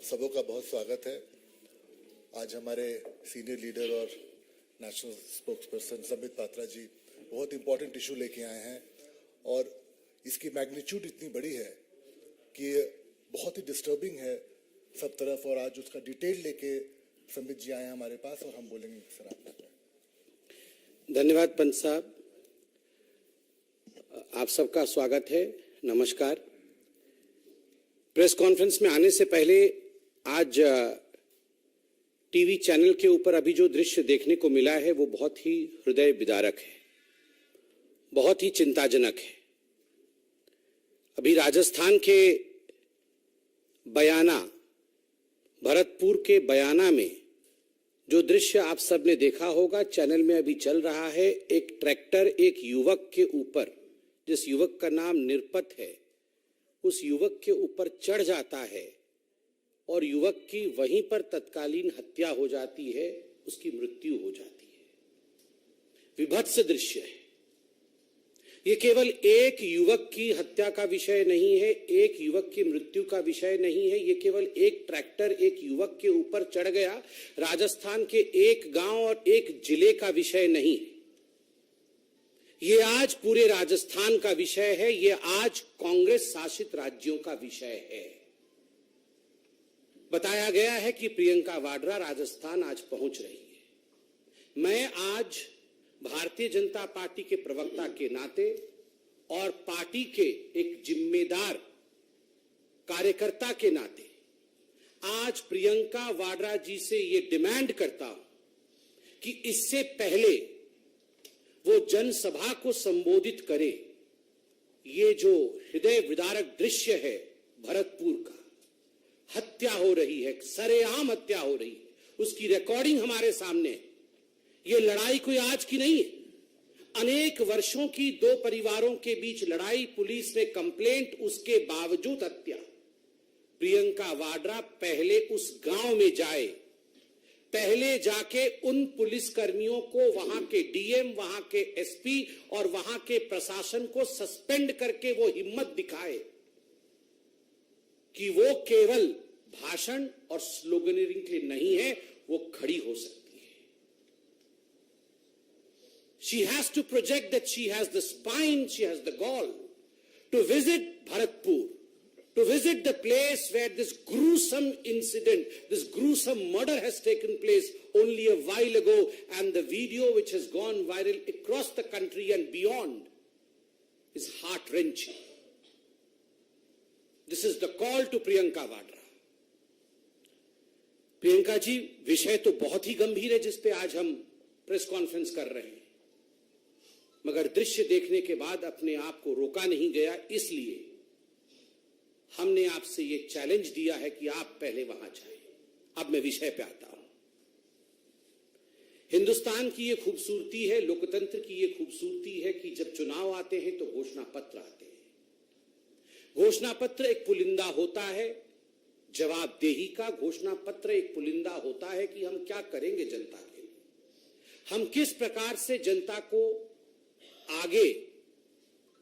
आप सबों का बहुत स्वागत है। आज हमारे सीनियर लीडर और नेशनल स्पोक्सपर्सन संबित पात्रा जी बहुत इंपॉर्टेंट इशू लेके आए हैं और इसकी मैग्नीट्यूड इतनी बड़ी है कि बहुत ही डिस्टर्बिंग है सब तरफ, और आज उसका डिटेल लेके संबित जी आए हैं हमारे पास और हम बोलेंगे सर आप। धन्यवाद पंत साहब, आप सबका स्वागत है। नमस्कार। प्रेस कॉन्फ्रेंस में आने से पहले आज टीवी चैनल के ऊपर अभी जो दृश्य देखने को मिला है वो बहुत ही हृदय विदारक है, बहुत ही चिंताजनक है। अभी राजस्थान के बयाना, भरतपुर के बयाना में जो दृश्य आप सबने देखा होगा, चैनल में अभी चल रहा है। एक ट्रैक्टर एक युवक के ऊपर, जिस युवक का नाम निरपत है, उस युवक के ऊपर चढ़ जाता है और युवक की वहीं पर तत्कालीन हत्या हो जाती है, उसकी मृत्यु हो जाती है। विभत्स दृश्य है। ये केवल एक युवक की हत्या का विषय नहीं है, एक युवक की मृत्यु का विषय नहीं है। ये केवल एक ट्रैक्टर एक युवक के ऊपर चढ़ गया, राजस्थान के एक गांव और एक जिले का विषय नहीं है। ये आज पूरे राजस्थान का विषय है, ये आज कांग्रेस शासित राज्यों का विषय है। बताया गया है कि प्रियंका वाड्रा राजस्थान आज पहुंच रही है। मैं आज भारतीय जनता पार्टी के प्रवक्ता के नाते और पार्टी के एक जिम्मेदार कार्यकर्ता के नाते आज प्रियंका वाड्रा जी से ये डिमांड करता हूं कि इससे पहले वो जनसभा को संबोधित करे, ये जो हृदय विदारक दृश्य है भरतपुर का, हत्या हो रही है, सरेआम हत्या हो रही है, उसकी रिकॉर्डिंग हमारे सामने है। ये लड़ाई कोई आज की नहीं है, अनेक वर्षों की दो परिवारों के बीच लड़ाई, पुलिस ने कंप्लेंट, उसके बावजूद हत्या। प्रियंका वाड्रा पहले उस गांव में जाए, पहले जाके उन पुलिस कर्मियों को, वहां के डीएम, वहां के एसपी और वहां के प्रशासन को सस्पेंड करके वो हिम्मत दिखाए कि वो केवल भाषण और स्लोगनरिंग के लिए नहीं है, वो खड़ी हो सकती है। She has to project that she has the spine, she has the gall to visit Bharatpur, to visit the place where this gruesome incident, this gruesome murder has taken place only a while ago, and the video which has gone viral across the country and beyond is heart-wrenching. This is the call to Priyanka Vadra. Priyanka ji, विषय तो बहुत ही गंभीर है जिस पे आज हम press conference कर रहे हैं, मगर दृश्य देखने के बाद अपने आप को रोका नहीं गया। इसलिए हमने आपसे ये चैलेंज दिया है कि आप पहले वहां जाएं। अब मैं विषय पे आता हूं। हिंदुस्तान की ये खूबसूरती है, लोकतंत्र की ये खूबसूरती है कि जब चुनाव आते हैं तो घोषणा पत्र आते हैं। घोषणा पत्र एक पुलिंदा होता है जवाबदेही का। घोषणा पत्र एक पुलिंदा होता है कि हम क्या करेंगे जनता के लिए, हम किस प्रकार से जनता को आगे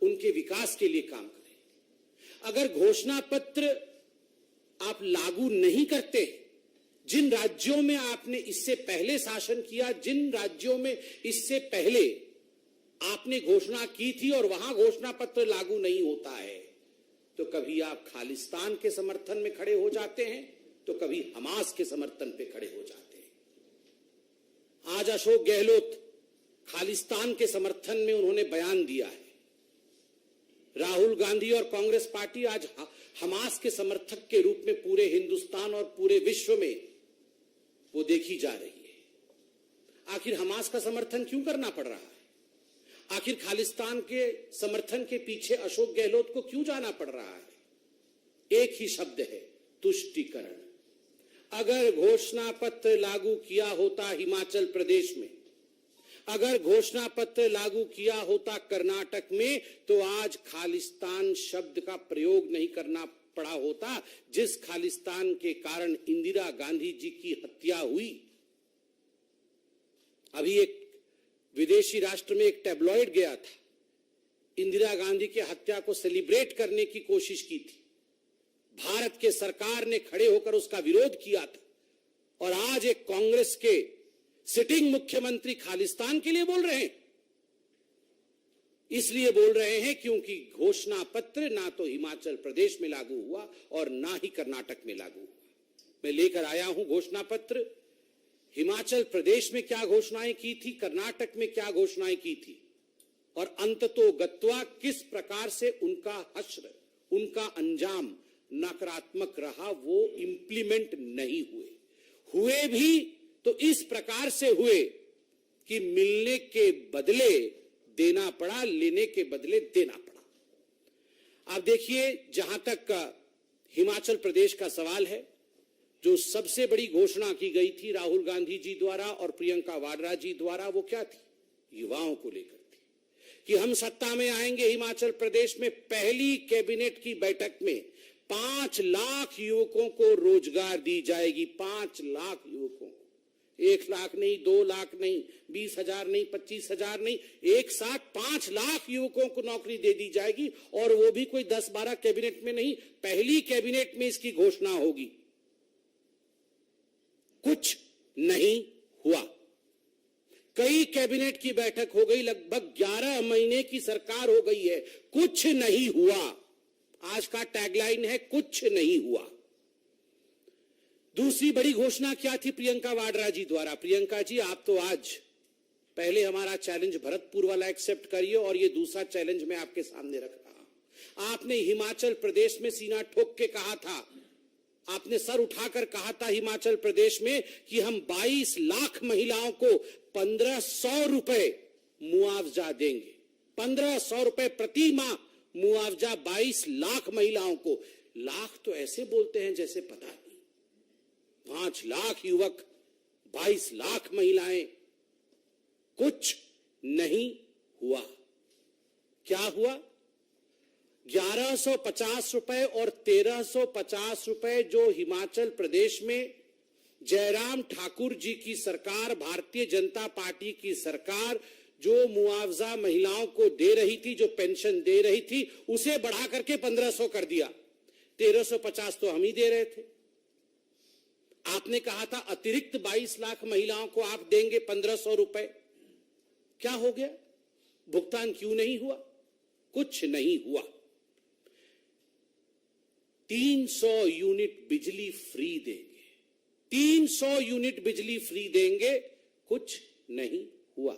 उनके विकास के लिए काम करें। अगर घोषणा पत्र आप लागू नहीं करते, जिन राज्यों में आपने इससे पहले शासन किया, जिन राज्यों में इससे पहले आपने घोषणा की थी और वहां घोषणा पत्र लागू नहीं होता है, तो कभी आप खालिस्तान के समर्थन में खड़े हो जाते हैं, तो कभी हमास के समर्थन पे खड़े हो जाते हैं। आज अशोक गहलोत खालिस्तान के समर्थन में उन्होंने बयान दिया है। राहुल गांधी और कांग्रेस पार्टी आज हमास के समर्थक के रूप में पूरे हिंदुस्तान और पूरे विश्व में वो देखी जा रही है। आखिर हमास का समर्थन क्यों करना पड़ रहा है? आखिर खालिस्तान के समर्थन के पीछे अशोक गहलोत को क्यों जाना पड़ रहा है? एक ही शब्द है, तुष्टीकरण। अगर घोषणा पत्र लागू किया होता हिमाचल प्रदेश में, अगर घोषणा पत्र लागू किया होता कर्नाटक में, तो आज खालिस्तान शब्द का प्रयोग नहीं करना पड़ा होता, जिस खालिस्तान के कारण इंदिरा गांधी जी की हत्या हुई। अभी एक विदेशी राष्ट्र में एक टैब्लॉइड गया था, इंदिरा गांधी की हत्या को सेलिब्रेट करने की कोशिश की थी। भारत के सरकार ने खड़े होकर उसका विरोध किया था, और आज एक कांग्रेस के सिटिंग मुख्यमंत्री खालिस्तान के लिए बोल रहे हैं। इसलिए बोल रहे हैं क्योंकि घोषणा पत्र ना तो हिमाचल प्रदेश में लागू हुआ और ना ही कर्नाटक में लागू हुआ। मैं लेकर आया हूं घोषणा पत्र। हिमाचल प्रदेश में क्या घोषणाएं की थी, कर्नाटक में क्या घोषणाएं की थी, और अंततोगत्वा किस प्रकार से उनका हश्र, उनका अंजाम नकारात्मक रहा, वो इंप्लीमेंट नहीं हुए भी तो इस प्रकार से हुए कि मिलने के बदले देना पड़ा, लेने के बदले देना पड़ा। आप देखिए, जहां तक हिमाचल प्रदेश का सवाल है, जो सबसे बड़ी घोषणा की गई थी राहुल गांधी जी द्वारा और प्रियंका वाड्रा जी द्वारा, वो क्या थी? युवाओं को लेकर थी कि हम सत्ता में आएंगे। हिमाचल प्रदेश में पहली कैबिनेट की बैठक में 5 लाख युवकों को रोजगार दी जाएगी। 5 लाख युवकों को, 1 लाख नहीं, 2 लाख नहीं, 20,000 नहीं, 25,000 नहीं, एक साथ 5 लाख युवकों को नौकरी दे दी जाएगी। और वो भी कोई 10-12 कैबिनेट में नहीं, पहली कैबिनेट में इसकी घोषणा होगी। कुछ नहीं हुआ। कई कैबिनेट की बैठक हो गई, लगभग 11 महीने की सरकार हो गई है, कुछ नहीं हुआ। आज का टैगलाइन है, कुछ नहीं हुआ। दूसरी बड़ी घोषणा क्या थी प्रियंका वाड्रा जी द्वारा? प्रियंका जी, आप तो आज पहले हमारा चैलेंज भरतपुर वाला एक्सेप्ट करिए, और ये दूसरा चैलेंज मैं आपके सामने रख रहा हूं। आपने हिमाचल प्रदेश में सीना ठोक के कहा था, आपने सर उठाकर कहा था हिमाचल प्रदेश में कि हम 22 लाख महिलाओं को 1,500 रुपए मुआवजा देंगे। 1,500 रुपए प्रति माह मुआवजा 22 लाख महिलाओं को। लाख तो ऐसे बोलते हैं जैसे पता नहीं। 5 लाख युवक, 22 लाख महिलाएं, कुछ नहीं हुआ। क्या हुआ? 1150 रुपए और 1350 रुपए जो हिमाचल प्रदेश में जयराम ठाकुर जी की सरकार, भारतीय जनता पार्टी की सरकार जो मुआवजा महिलाओं को दे रही थी, जो पेंशन दे रही थी, उसे बढ़ा करके 1,500 कर दिया। 1350 तो हम ही दे रहे थे। आपने कहा था अतिरिक्त 22 लाख महिलाओं को आप देंगे 1,500 रुपए। क्या हो गया? भुगतान क्यों नहीं हुआ? कुछ नहीं हुआ। 300 यूनिट बिजली फ्री देंगे, 300 यूनिट बिजली फ्री देंगे, कुछ नहीं हुआ।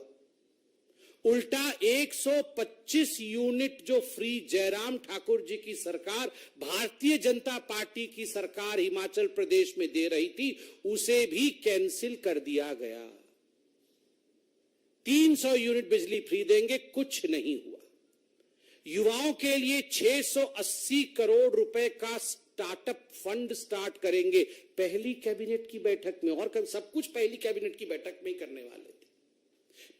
उल्टा 125 यूनिट जो फ्री जयराम ठाकुर जी की सरकार, भारतीय जनता पार्टी की सरकार हिमाचल प्रदेश में दे रही थी, उसे भी कैंसिल कर दिया गया। 300 यूनिट बिजली फ्री देंगे, कुछ नहीं हुआ। युवाओं के लिए 680 करोड़ रुपए का स्टार्टअप फंड स्टार्ट करेंगे, पहली कैबिनेट की बैठक में। और सब कुछ पहली कैबिनेट की बैठक में ही करने वाले थे।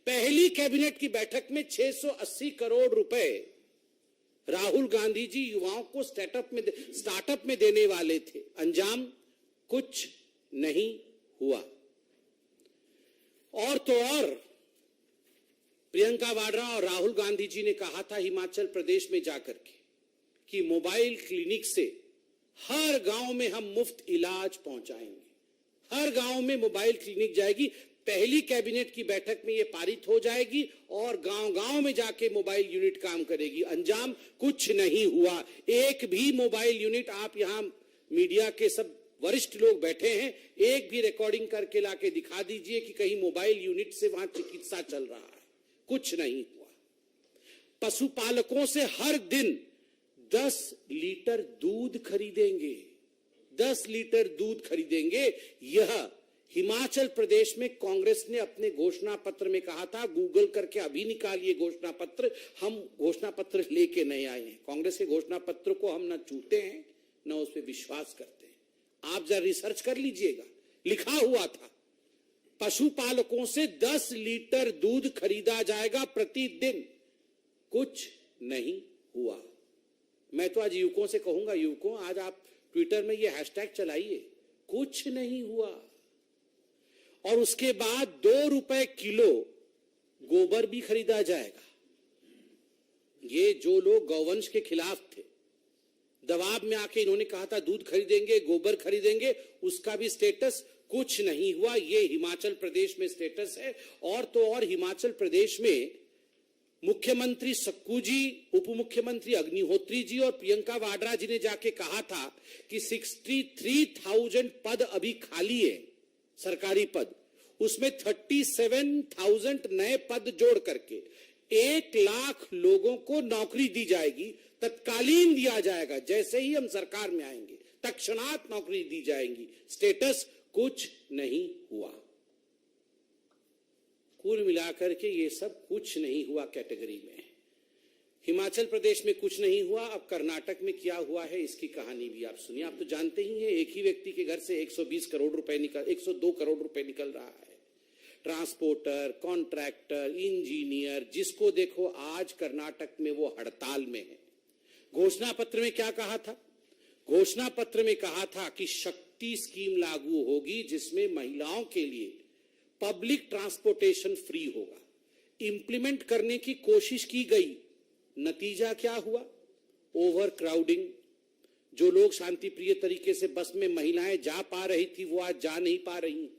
पहली कैबिनेट की बैठक में 680 करोड़ रुपए राहुल गांधी जी युवाओं को स्टार्टअप में देने वाले थे। अंजाम कुछ नहीं हुआ। और तो और प्रियंका वाड्रा और राहुल गांधी जी ने कहा था हिमाचल प्रदेश में जाकर के कि मोबाइल क्लिनिक से हर गांव में हम मुफ्त इलाज पहुंचाएंगे। हर गांव में मोबाइल क्लिनिक जाएगी। पहली कैबिनेट की बैठक में यह पारित हो जाएगी और गांव-गांव में जाके मोबाइल यूनिट काम करेगी। अंजाम कुछ नहीं हुआ। एक भी मोबाइल यूनिट, आप यहां मीडिया के सब वरिष्ठ लोग बैठे हैं, एक भी रिकॉर्डिंग करके लाके दिखा दीजिए कि कहीं मोबाइल यूनिट से वहां चिकित्सा चल रहा है। कुछ नहीं हुआ। पशुपालकों से हर दिन 10 लीटर दूध खरीदेंगे, 10 लीटर दूध खरीदेंगे। यह हिमाचल प्रदेश में कांग्रेस ने अपने घोषणा पत्र में कहा था। गूगल करके अभी निकालिए घोषणा पत्र। हम घोषणा पत्र लेके नहीं आए हैं। कांग्रेस के घोषणा पत्र को हम न छूते हैं न उस पर विश्वास करते हैं। आप जरा रिसर्च कर लीजिएगा, लिखा हुआ था पशुपालकों से 10 लीटर दूध खरीदा जाएगा प्रतिदिन। कुछ नहीं हुआ। मैं तो आज युवकों से कहूंगा, युवकों आज आप ट्विटर में ये हैशटैग चलाइए, कुछ नहीं हुआ। और उसके बाद 2 रुपए किलो गोबर भी खरीदा जाएगा। ये जो लोग गौवंश के खिलाफ थे, दबाव में आके इन्होंने कहा था दूध खरीदेंगे, गोबर खरीदेंगे, उसका भी स्टेटस कुछ नहीं हुआ। ये हिमाचल प्रदेश में स्टेटस है। और तो और हिमाचल प्रदेश में मुख्यमंत्री सक्कू जी, उप मुख्यमंत्री अग्निहोत्री जी और प्रियंका वाड्रा जी ने जाके कहा था कि 63,000 पद अभी खाली है, सरकारी पद, उसमें 37,000 नए पद जोड़ करके 1 लाख लोगों को नौकरी दी जाएगी, तत्कालीन दिया जाएगा। जैसे ही हम सरकार में आएंगे तत्क्षणात नौकरी दी जाएगी। स्टेटस कुछ नहीं हुआ। कुल मिलाकर के ये सब कुछ नहीं हुआ कैटेगरी में है। हिमाचल प्रदेश में कुछ नहीं हुआ। अब कर्नाटक में क्या हुआ है इसकी कहानी भी आप सुनिए। आप तो जानते ही हैं, एक ही व्यक्ति के घर से 120 करोड़ रुपए 102 करोड़ रुपए निकल रहा है। ट्रांसपोर्टर, कॉन्ट्रैक्टर, इंजीनियर, जिसको देखो आज कर्नाटक में वो हड़ताल में है। घोषणा पत्र में क्या कहा था? घोषणा पत्र में कहा था कि शक्ति स्कीम लागू होगी, जिसमें महिलाओं के लिए पब्लिक ट्रांसपोर्टेशन फ्री होगा। इंप्लीमेंट करने की कोशिश की गई, नतीजा क्या हुआ? Over crowding. जो लोग शांतिप्रिय तरीके से बस में महिलाएं जा पा रही थी वो आज जा नहीं पा रही।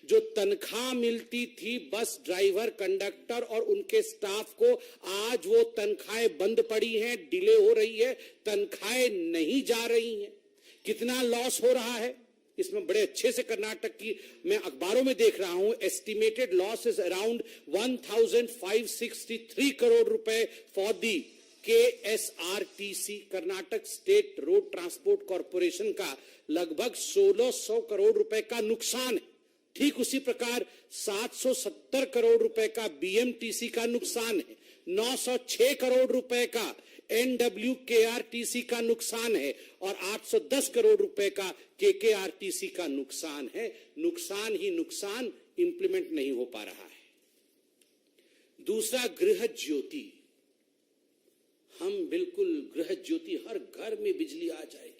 जो तनख्वाह मिलती थी बस ड्राइवर, कंडक्टर और उनके स्टाफ को, आज वो तनख्वाहें बंद पड़ी हैं, डिले हो रही है, तनख्वाहें नहीं जा रही हैं। कितना लॉस हो रहा है इसमें बड़े अच्छे से कर्नाटक की मैं अखबारों में देख रहा हूं। Estimated loss is around 1,563 crore रुपए for the KSRTC, Karnataka state road transport corporation का लगभग 1,600 करोड़ रुपए का नुकसान है। ठीक उसी प्रकार 770 करोड़ रुपए का BMTC का नुकसान है, 906 करोड़ रुपए का NWKRTC का नुकसान है और 810 करोड़ रुपए का KKRTC का नुकसान है। नुकसान ही नुकसान, इंप्लीमेंट नहीं हो पा रहा है। दूसरा, गृह ज्योति। हम बिल्कुल गृह ज्योति, हर घर में बिजली आ जाएगी,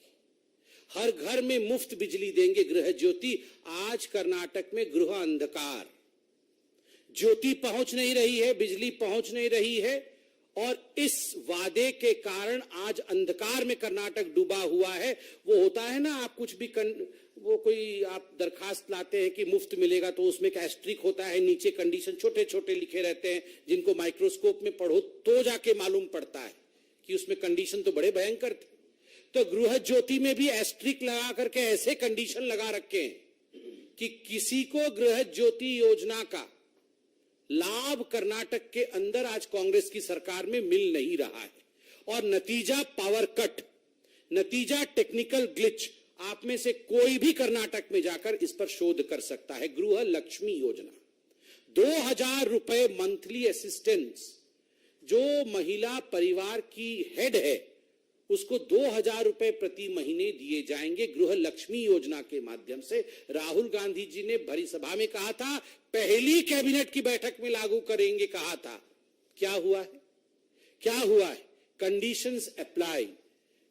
हर घर में मुफ्त बिजली देंगे गृह ज्योति। आज कर्नाटक में गृह अंधकार, ज्योति पहुंच नहीं रही है, बिजली पहुंच नहीं रही है और इस वादे के कारण आज अंधकार में कर्नाटक डूबा हुआ है। वो होता है ना, आप कुछ भी वो कोई आप दरखास्त लाते हैं कि मुफ्त मिलेगा तो उसमें एक एस्ट्रिक होता है, नीचे कंडीशन छोटे छोटे लिखे रहते हैं, जिनको माइक्रोस्कोप में पढ़ो तो जाके मालूम पड़ता है कि उसमें कंडीशन तो बड़े भयंकर थे। तो गृह ज्योति में भी एस्ट्रिक लगा करके ऐसे कंडीशन लगा रखे हैं कि किसी को गृह ज्योति योजना का लाभ कर्नाटक के अंदर आज कांग्रेस की सरकार में मिल नहीं रहा है। और नतीजा पावर कट, नतीजा टेक्निकल ग्लिच। आप में से कोई भी कर्नाटक में जाकर इस पर शोध कर सकता है। गृह लक्ष्मी योजना, 2,000 रुपए मंथली असिस्टेंस। जो महिला परिवार की हेड है उसको 2,000 रुपए प्रति महीने दिए जाएंगे गृह लक्ष्मी योजना के माध्यम से। राहुल गांधी जी ने भरी सभा में कहा था, पहली कैबिनेट की बैठक में लागू करेंगे कहा था। क्या हुआ है? क्या हुआ है? कंडीशंस अप्लाई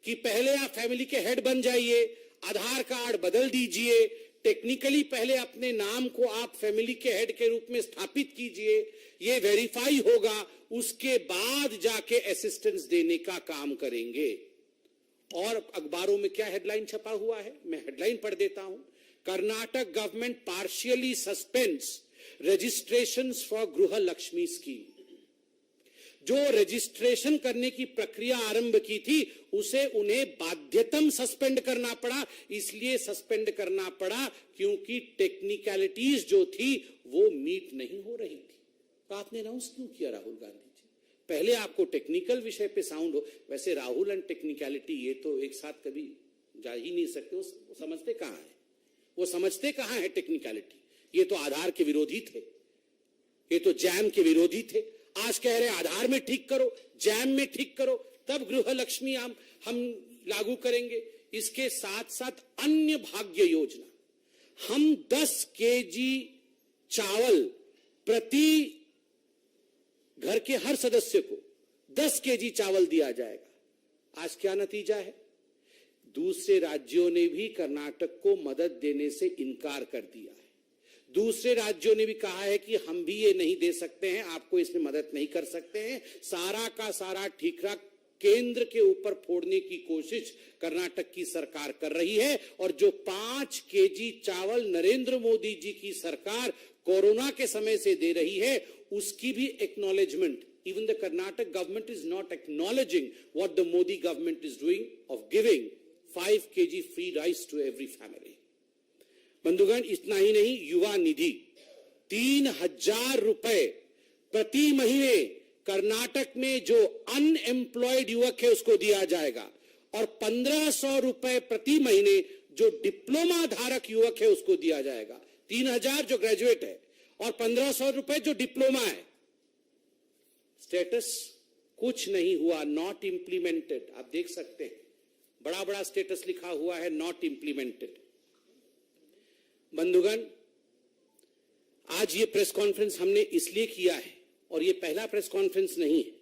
कि पहले आप फैमिली के हेड बन जाइए, आधार कार्ड बदल दीजिए, टेक्निकली पहले अपने नाम को आप फैमिली के हेड के रूप में स्थापित कीजिए, ये वेरीफाई होगा, उसके बाद जाके असिस्टेंस देने का काम करेंगे। और अखबारों में क्या हेडलाइन छपा हुआ है, मैं हेडलाइन पढ़ देता हूं। Karnataka government partially suspends registrations for गृह लक्ष्मी स्कीम। जो रजिस्ट्रेशन करने की प्रक्रिया आरंभ की थी उसे उन्हें बाध्यतम सस्पेंड करना पड़ा। इसलिए सस्पेंड करना पड़ा क्योंकि टेक्निकलिटीज जो थी वो मीट नहीं हो रही थी। तो आपने अनाउंस क्यों किया राहुल गांधी जी? पहले आपको टेक्निकल विषय पे साउंड हो। वैसे राहुल एंड टेक्निकलिटी ये तो एक साथ कभी जा ही नहीं सकते। वो समझते कहां है, वो समझते कहां है टेक्निकलिटी। ये तो आधार के विरोधी थे, ये तो जैम के विरोधी थे। आज कह रहे आधार में ठीक करो, जैम में ठीक करो, तब गृह लक्ष्मी हम लागू करेंगे। इसके साथ साथ अन्य भाग्य योजना, हम 10 केजी चावल प्रति घर के हर सदस्य को 10 केजी चावल दिया जाएगा। आज क्या नतीजा है? दूसरे राज्यों ने भी कर्नाटक को मदद देने से इनकार कर दिया है। दूसरे राज्यों ने भी कहा है कि हम भी ये नहीं दे सकते हैं, आपको इसमें मदद नहीं कर सकते हैं। सारा का सारा केंद्र के ऊपर फोड़ने की कोशिश कर्नाटक की सरकार कर रही है। और जो 5 केजी चावल नरेंद्र मोदी जी की सरकार कोरोना के समय से दे रही है, उसकी भी acknowledgement, even the Karnataka government is not acknowledging what the Modi government is doing of giving 5 kg free rice to every family. बंधुगण, इतना ही नहीं, युवा निधि 3,000 रुपए प्रति महीने कर्नाटक में जो अनएम्प्लॉयड युवक है उसको दिया जाएगा, और 1,500 रुपए प्रति महीने जो डिप्लोमा धारक युवक है उसको दिया जाएगा। 3,000 जो ग्रेजुएट है और 1,500 रुपए जो डिप्लोमा है। स्टेटस कुछ नहीं हुआ, नॉट इंप्लीमेंटेड। आप देख सकते हैं, बड़ा बड़ा स्टेटस लिखा हुआ है, नॉट इंप्लीमेंटेड। बंधुगण, आज ये प्रेस कॉन्फ्रेंस हमने इसलिए किया है, और ये पहला प्रेस कॉन्फ्रेंस नहीं है।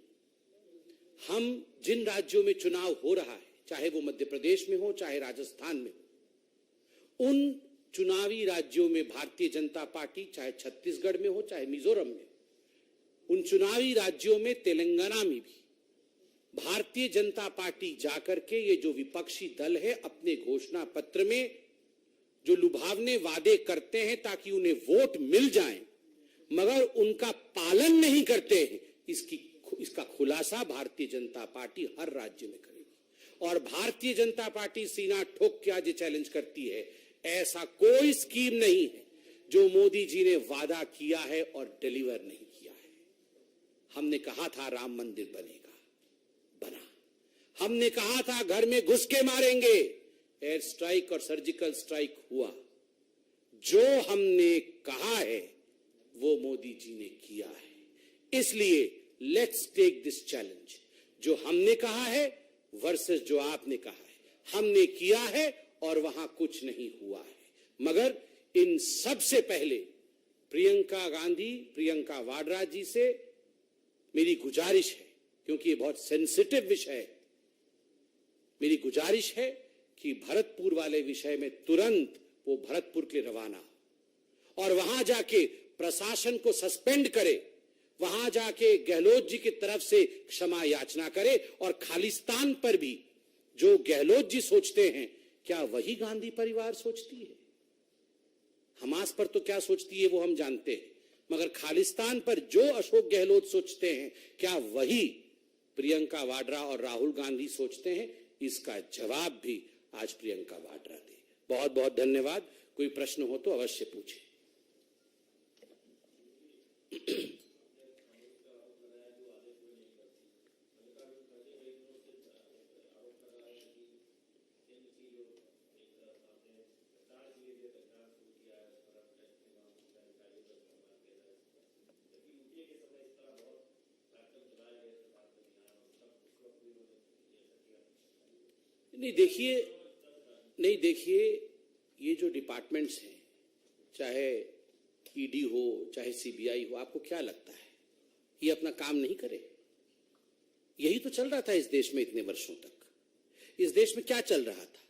हम जिन राज्यों में चुनाव हो रहा है, चाहे वो मध्य प्रदेश में हो, चाहे राजस्थान में हो, उन चुनावी राज्यों में भारतीय जनता पार्टी, चाहे छत्तीसगढ़ में हो, चाहे मिजोरम में, उन चुनावी राज्यों में, तेलंगाना में भी भारतीय जनता पार्टी जाकर के ये जो विपक्षी दल है अपने घोषणा पत्र में जो लुभावने वादे करते हैं ताकि उन्हें वोट मिल जाए, मगर उनका पालन नहीं करते हैं, इसका खुलासा भारतीय जनता पार्टी हर राज्य में करेगी। और भारतीय जनता पार्टी सीना ठोक के आज ये चैलेंज करती है, ऐसा कोई स्कीम नहीं है जो मोदी जी ने वादा किया है और डिलीवर नहीं किया है। हमने कहा था राम मंदिर बनेगा, बना। हमने कहा था घर में घुस के मारेंगे, एयर स्ट्राइक और सर्जिकल स्ट्राइक हुआ। जो हमने कहा है वो मोदी जी ने किया है। इसलिए लेट्स टेक दिस चैलेंज। जो हमने कहा है वर्सेस जो आपने कहा है, हमने किया है और वहां कुछ नहीं हुआ है। मगर इन सबसे पहले प्रियंका गांधी, प्रियंका वाड्रा जी से मेरी गुजारिश है, क्योंकि ये बहुत सेंसिटिव विषय है, मेरी गुजारिश है कि भरतपुर वाले विषय में तुरंत वो भरतपुर के रवाना हो और वहां जाके प्रशासन को सस्पेंड करे, वहां जाके गहलोत जी की तरफ से क्षमा याचना करे। और खालिस्तान पर भी जो गहलोत जी सोचते हैं, क्या वही गांधी परिवार सोचती है? हमास पर तो क्या सोचती है वो हम जानते हैं, मगर खालिस्तान पर जो अशोक गहलोत सोचते हैं, क्या वही प्रियंका वाड्रा और राहुल गांधी सोचते हैं? इसका जवाब भी आज प्रियंका वाड्रा दे। बहुत बहुत धन्यवाद। कोई प्रश्न हो तो अवश्य पूछें। नहीं देखिए, ये जो डिपार्टमेंट्स हैं, चाहे ईडी हो, चाहे सीबीआई हो, आपको क्या लगता है ये अपना काम नहीं करे? यही तो चल रहा था इस देश में इतने वर्षों तक। इस देश में क्या चल रहा था?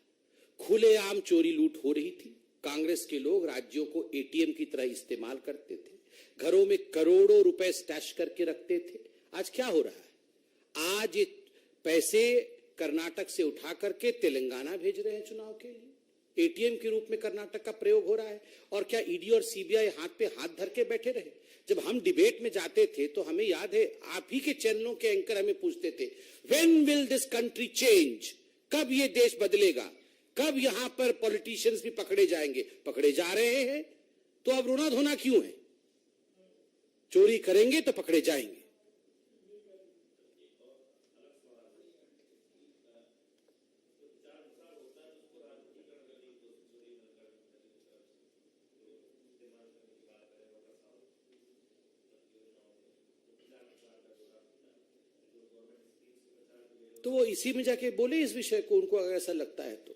खुलेआम चोरी लूट हो रही थी। कांग्रेस के लोग राज्यों को एटीएम की तरह इस्तेमाल करते थे, घरों में करोड़ों रुपए स्टैश करके रखते थे। आज क्या हो रहा है? आज ये पैसे कर्नाटक से उठा करके तेलंगाना भेज रहे हैं चुनाव के लिए। एटीएम के रूप में कर्नाटक का प्रयोग हो रहा है। और क्या ईडी और सीबीआई हाथ पे हाथ धर के बैठे रहे? जब हम डिबेट में जाते थे तो हमें याद है, आप ही के चैनलों के एंकर हमें पूछते थे, when will this country change? कब ये देश बदलेगा? कब यहां पर पॉलिटिशियंस भी पकड़े जाएंगे? पकड़े जा रहे हैं, तो अब रोना धोना क्यों है? चोरी करेंगे तो पकड़े जाएंगे। तो वो इसी में जाके बोले इस विषय को, उनको अगर ऐसा लगता है तो।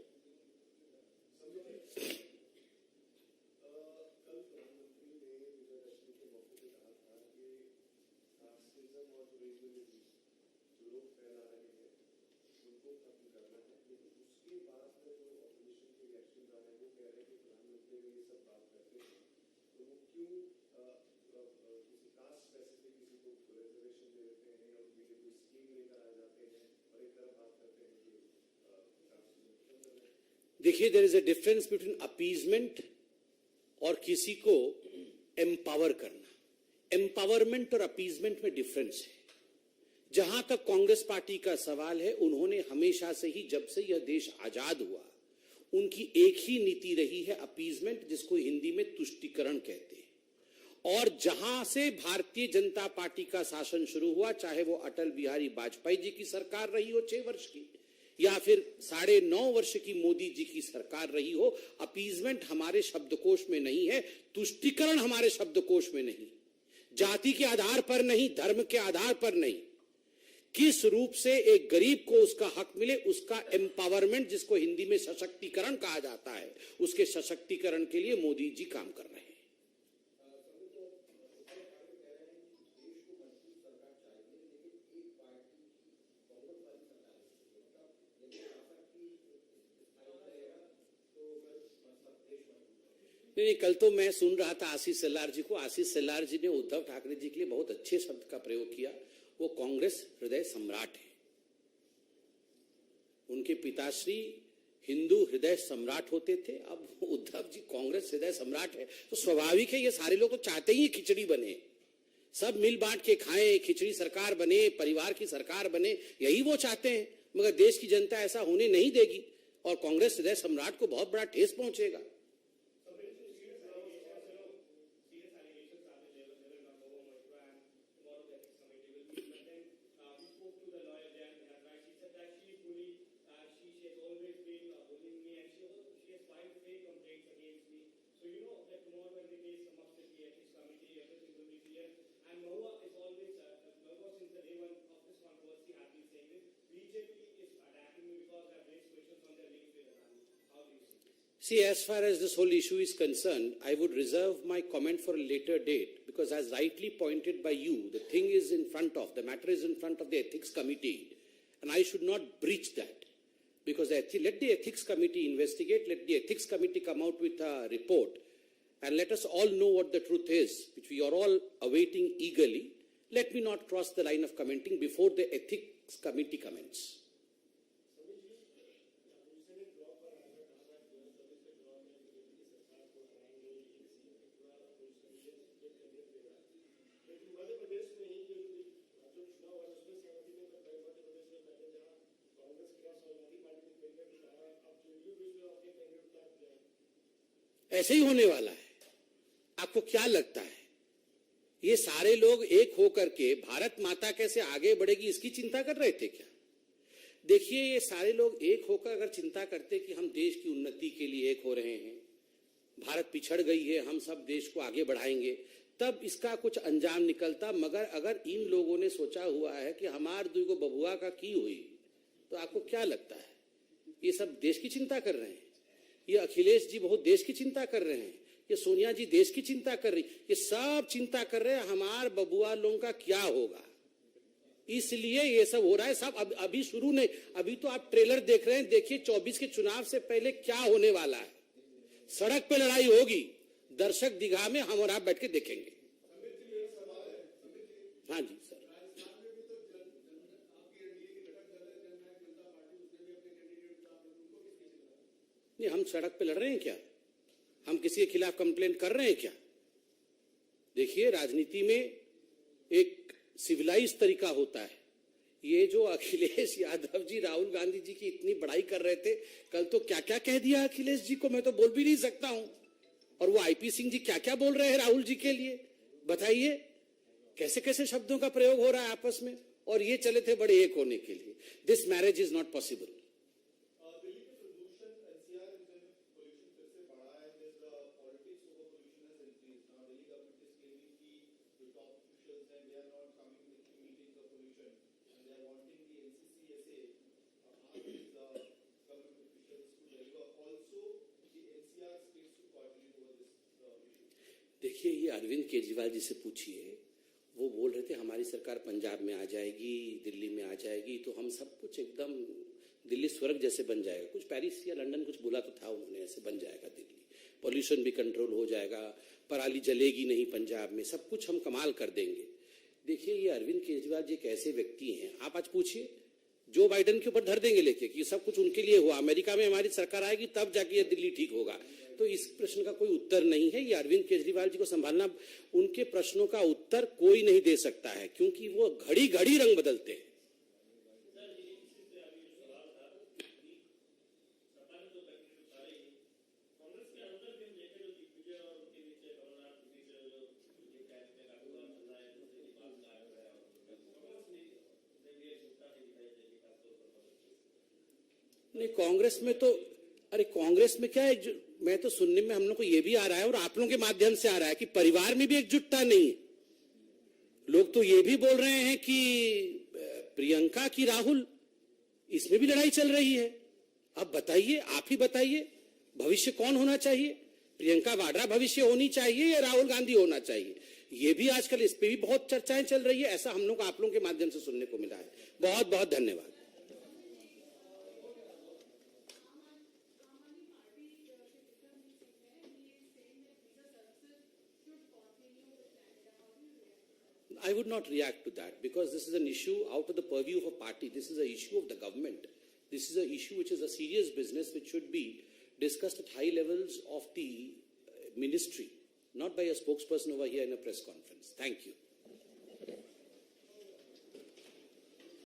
देखिए, there is a difference between appeasement और किसी को एम्पावर करना। एम्पावरमेंट और अपीजमेंट में डिफरेंस है। जहां तक कांग्रेस पार्टी का सवाल है, उन्होंने हमेशा से ही, जब से यह देश आजाद हुआ, उनकी एक ही नीति रही है, अपीजमेंट, जिसको हिंदी में तुष्टीकरण कहते हैं। और जहां से भारतीय जनता पार्टी का शासन शुरू हुआ, चाहे वो अटल बिहारी वाजपेयी जी की सरकार रही हो 6 वर्ष की, या फिर 9.5 वर्ष की मोदी जी की सरकार रही हो, अपीजमेंट हमारे शब्दकोश में नहीं है, तुष्टीकरण हमारे शब्दकोश में नहीं, जाति के आधार पर नहीं, धर्म के आधार पर नहीं, किस रूप से एक गरीब को उसका हक मिले, उसका एम्पावरमेंट, जिसको हिंदी में सशक्तिकरण कहा जाता है, उसके सशक्तिकरण के लिए मोदी जी काम कर रहे हैं। नहीं, कल तो मैं सुन रहा था आशीष सेल्लार जी को। आशीष सेल्लार जी ने उद्धव ठाकरे जी के लिए बहुत अच्छे शब्द का प्रयोग किया। वो कांग्रेस हृदय सम्राट है। उनके पिताश्री हिंदू हृदय सम्राट होते थे, अब उद्धव जी कांग्रेस हृदय सम्राट है। तो स्वाभाविक है, ये सारे लोग तो चाहते ही खिचड़ी बने, सब मिल बांट के खाएं, खिचड़ी सरकार बने, परिवार की सरकार बने, यही वो चाहते हैं। मगर देश की जनता ऐसा होने नहीं देगी और कांग्रेस हृदय सम्राट को बहुत बड़ा ठेस पहुंचेगा। See, as far as this whole issue is concerned, I would reserve my comment for a later date, because as rightly pointed by you, the thing is in front of, the matter is in front of the ethics committee, and I should not breach that. Because let the ethics committee investigate, let the ethics committee come out with a report, and let us all know what the truth is, which we are all awaiting eagerly. Let me not cross the line of commenting before the ethics committee comments. ऐसे ही होने वाला है। आपको क्या लगता है, ये सारे लोग एक होकर के भारत माता कैसे आगे बढ़ेगी इसकी चिंता कर रहे थे क्या? देखिए, ये सारे लोग एक होकर अगर चिंता करते कि हम देश की उन्नति के लिए एक हो रहे हैं, भारत पिछड़ गई है, हम सब देश को आगे बढ़ाएंगे, तब इसका कुछ अंजाम निकलता। मगर अगर इन लोगों ने सोचा हुआ है कि हमार दुगो बबुआ का की हुई, तो आपको क्या लगता है ये सब देश की चिंता कर रहे हैं? ये अखिलेश जी बहुत देश की चिंता कर रहे हैं, ये सोनिया जी देश की चिंता कर रही, ये सब चिंता कर रहे हैं हमार बबुआ लोगों का क्या होगा, इसलिए ये सब हो रहा है। सब अभी शुरू नहीं, अभी तो आप ट्रेलर देख रहे हैं। देखिए 24 के चुनाव से पहले क्या होने वाला है। सड़क पे लड़ाई होगी, दर्शक दीघा में हम और आप बैठ के देखेंगे। हाँ जी सर। नहीं, हम सड़क पे लड़ रहे हैं क्या? हम किसी के खिलाफ कंप्लेंट कर रहे हैं क्या? देखिए, राजनीति में एक सिविलाइज तरीका होता है। ये जो अखिलेश यादव जी राहुल गांधी जी की इतनी बड़ाई कर रहे थे, कल तो क्या क्या कह दिया अखिलेश जी को, मैं तो बोल भी नहीं सकता हूं। और वो आईपी सिंह जी क्या क्या बोल रहे हैं राहुल जी के लिए, बताइए कैसे कैसे शब्दों का प्रयोग हो रहा है आपस में। और ये चले थे बड़े एक होने के लिए। This marriage is not possible. देखिए, ये अरविंद केजरीवाल जी से पूछिए, वो बोल रहे थे हमारी सरकार पंजाब में आ जाएगी, दिल्ली में आ जाएगी, तो हम सब कुछ एकदम दिल्ली स्वर्ग जैसे बन जाएगा। कुछ पेरिस या लंदन कुछ बोला तो था उन्होंने, ऐसे बन जाएगा दिल्ली, पॉल्यूशन भी कंट्रोल हो जाएगा, पराली जलेगी नहीं पंजाब में, सब कुछ हम कमाल कर देंगे। देखिए, ये अरविंद केजरीवाल जी एक ऐसे व्यक्ति हैं, आप आज पूछिए जो बाइडेन के ऊपर धर देंगे लेके कि सब कुछ उनके लिए हुआ, अमेरिका में हमारी सरकार आएगी तब जाके ये दिल्ली ठीक होगा। तो इस प्रश्न का कोई उत्तर नहीं है। ये अरविंद केजरीवाल जी को संभालना, उनके प्रश्नों का उत्तर कोई नहीं दे सकता है, क्योंकि वो घड़ी घड़ी रंग बदलते हैं। नहीं, कांग्रेस में तो, अरे कांग्रेस में क्या है, मैं तो सुनने में हम लोग को ये भी आ रहा है और आप लोगों के माध्यम से आ रहा है कि परिवार में भी एकजुटता नहीं है। लोग तो ये भी बोल रहे हैं कि प्रियंका की राहुल, इसमें भी लड़ाई चल रही है। अब बताइए, आप ही बताइए, भविष्य कौन होना चाहिए? प्रियंका वाड्रा भविष्य होनी चाहिए या राहुल गांधी होना चाहिए? ये भी आजकल इस पे भी बहुत चर्चाएं चल रही है। ऐसा हम लोग आप लोगों के माध्यम से सुनने को मिला है। बहुत बहुत धन्यवाद। I would not react to that because this is an issue out of the purview of a party. This is an issue of the government. This is an issue which is a serious business which should be discussed at high levels of the ministry, not by a spokesperson over here in a press conference. Thank you.